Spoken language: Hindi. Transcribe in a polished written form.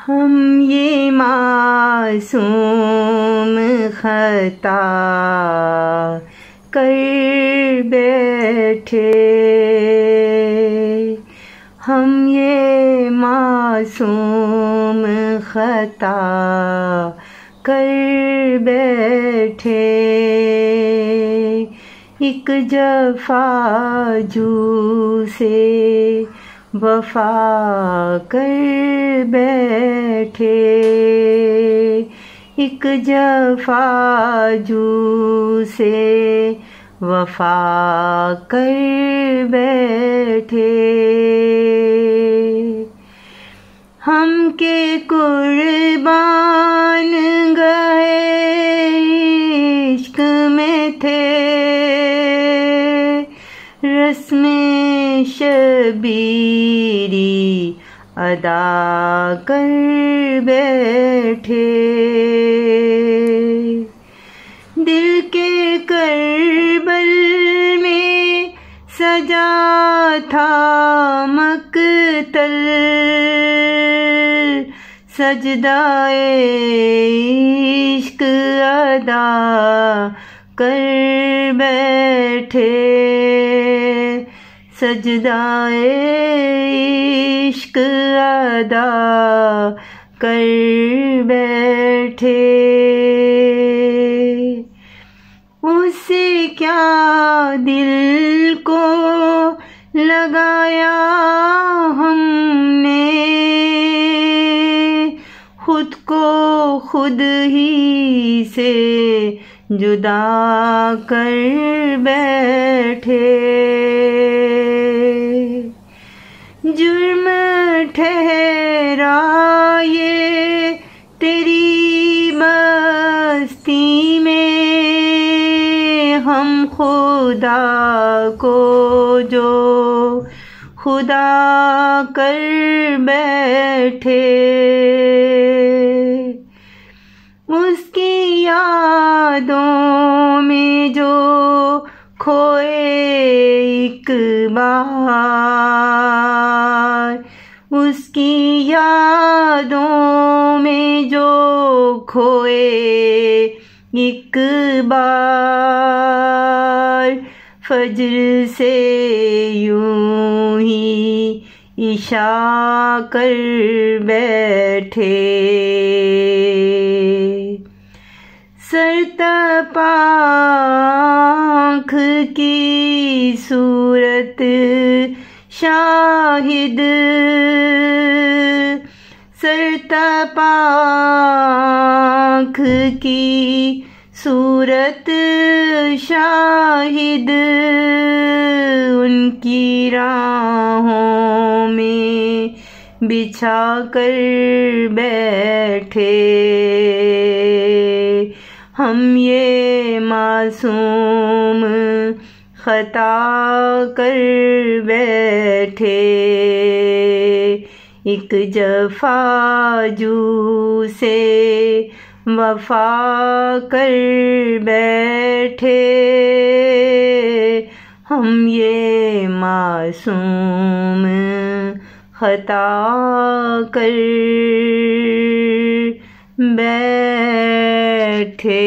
हम ये मासूम खता कर बैठे, हम ये मासूम खता कर बैठे। एक जफाजू से वफा कर बैठे, एक जफाजू से वफा कर बैठे। हम के कुर्बान गए इश्क में थे, रस्में शबीरी अदा कर बैठे। दिल के करबल में सजा था मकतल, सजदाए इश्क अदा कर बैठे, सजदाए इश्क अदा कर बैठे। उससे क्या दिल को लगाया हमने, खुद को खुद ही से जुदा कर बैठे। जुर्म ठहरा ये तेरी मस्ती में, हम खुदा को जो खुदा कर बैठे। उसकी यादों में जो खोए एक बार, उसकी यादों में जो खोए एक बार, फज्र से यूं ही इशा कर बैठे। सरतपांख की सूरत शाहिद, सरतपांख की सूरत शाहिद, उनकी राहों में बिछा कर बैठे। हम ये मासूम खता कर बैठे, एक जफाजू से वफा कर बैठे। हम ये मासूम खता कर बैठे।